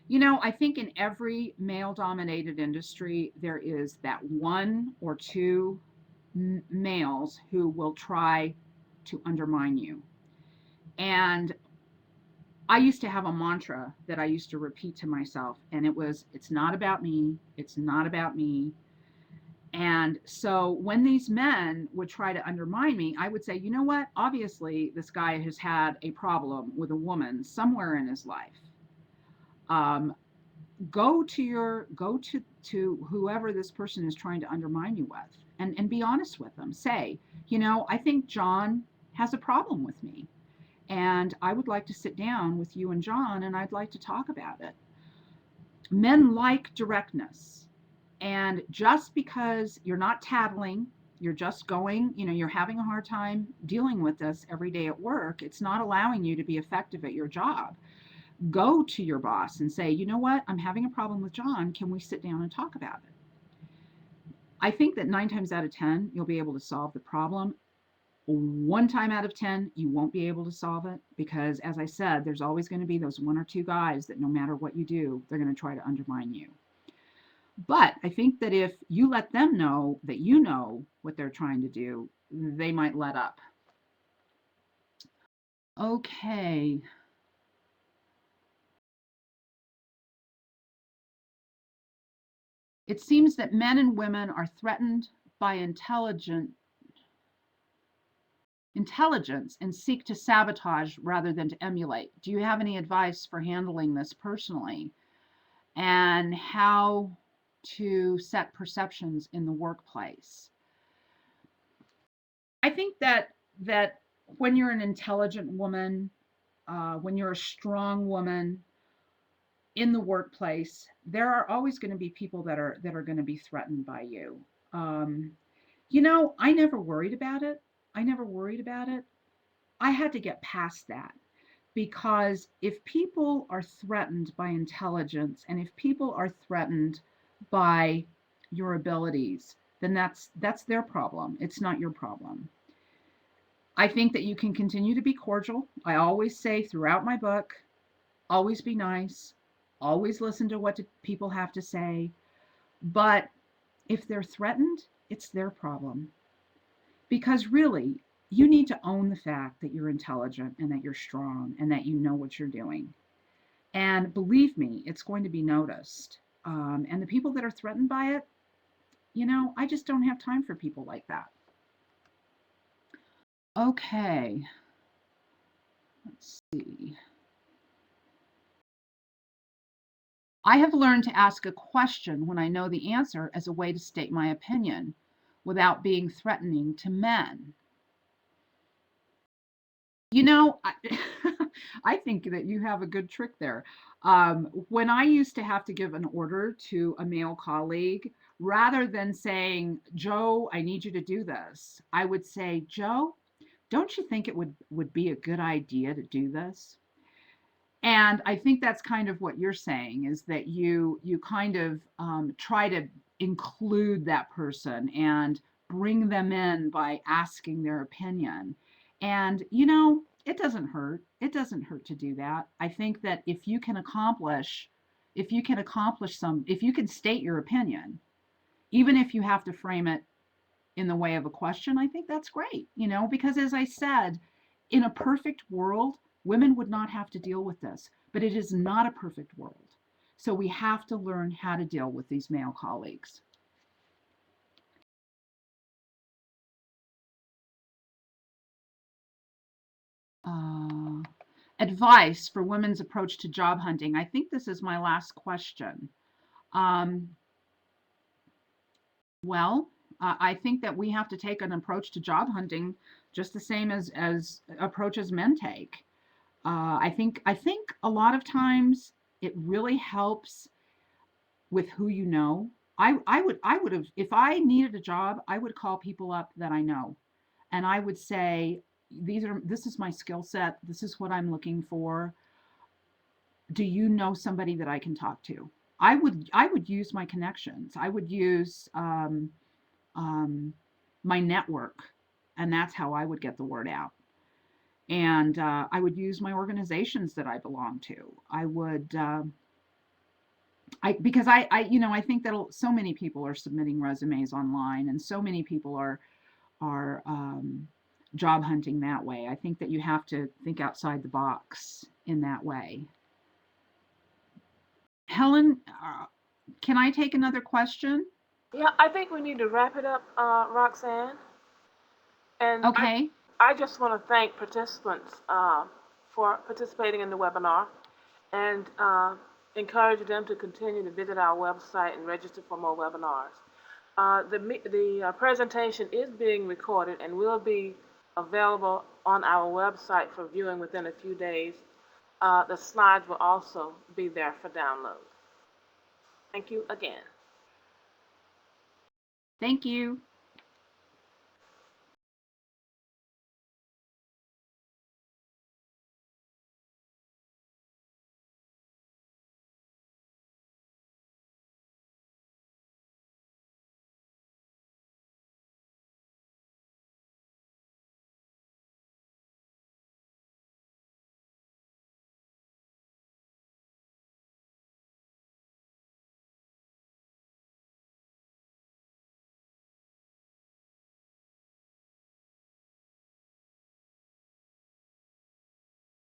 You know, I think in every male dominated industry, there is that one or two males who will try to undermine you. And I used to have a mantra that I used to repeat to myself, and it was, it's not about me, it's not about me. And so when these men would try to undermine me, I would say, you know what? Obviously, this guy has had a problem with a woman somewhere in his life. Um, go to whoever this person is trying to undermine you with, and be honest with them. Say, you know, I think John has a problem with me, and I would like to sit down with you and John, and I'd like to talk about it. Men like directness. And just because you're not tattling, you're just going, you know, you're having a hard time dealing with this every day at work, it's not allowing you to be effective at your job. Go to your boss and say, you know what, I'm having a problem with John. Can we sit down and talk about it? I think that 9 times out of 10, you'll be able to solve the problem. 1 time out of 10, you won't be able to solve it because, as I said, there's always going to be those one or two guys that no matter what you do, they're going to try to undermine you. But I think that if you let them know that you know what they're trying to do, they might let up. Okay. It seems that men and women are threatened by intelligence and seek to sabotage rather than to emulate. Do you have any advice for handling this personally and how to set perceptions in the workplace? I think that when you're an intelligent woman, when you're a strong woman in the workplace, there are always going to be people that are going to be threatened by you. Um, you know, I never worried about it. I never worried about it. I had to get past that because if people are threatened by intelligence and if people are threatened by your abilities, then that's their problem. It's not your problem. I think that you can continue to be cordial. I always say throughout my book, always be nice, always listen to what people have to say. But if they're threatened, it's their problem. Because really, you need to own the fact that you're intelligent and that you're strong and that you know what you're doing. And believe me, it's going to be noticed. And the people that are threatened by it, you know, I just don't have time for people like that. Okay, let's see. I have learned to ask a question when I know the answer as a way to state my opinion without being threatening to men. You know, I think that you have a good trick there. When I used to have to give an order to a male colleague, rather than saying, Joe, I need you to do this, I would say, Joe, don't you think it would be a good idea to do this? And I think that's kind of what you're saying is that you kind of try to include that person and bring them in by asking their opinion. And you know, it doesn't hurt. It doesn't hurt to do that. I think that if you can state your opinion, even if you have to frame it in the way of a question, I think that's great, you know, because as I said, in a perfect world, women would not have to deal with this, but it is not a perfect world. So we have to learn how to deal with these male colleagues. Uh, Advice for women's approach to job hunting. I think this is my last question. Um, well, I think that we have to take an approach to job hunting just the same as approaches men take. I think a lot of times it really helps with who you know. I would have, if I needed a job, I would call people up that I know, and I would say, this is my skill set. This is what I'm looking for. Do you know somebody that I can talk to? I would use my connections. I would use um, my network, and that's how I would get the word out. And I would use my organizations that I belong to. I would, because I think that so many people are submitting resumes online, and so many people are job hunting that way. I think that you have to think outside the box in that way. Helen, can I take another question? Yeah, I think we need to wrap it up, Roxanne. And Okay. I just want to thank participants for participating in the webinar and encourage them to continue to visit our website and register for more webinars. The presentation is being recorded and will be available on our website for viewing within a few days. The slides will also be there for download. Thank you again. Thank you.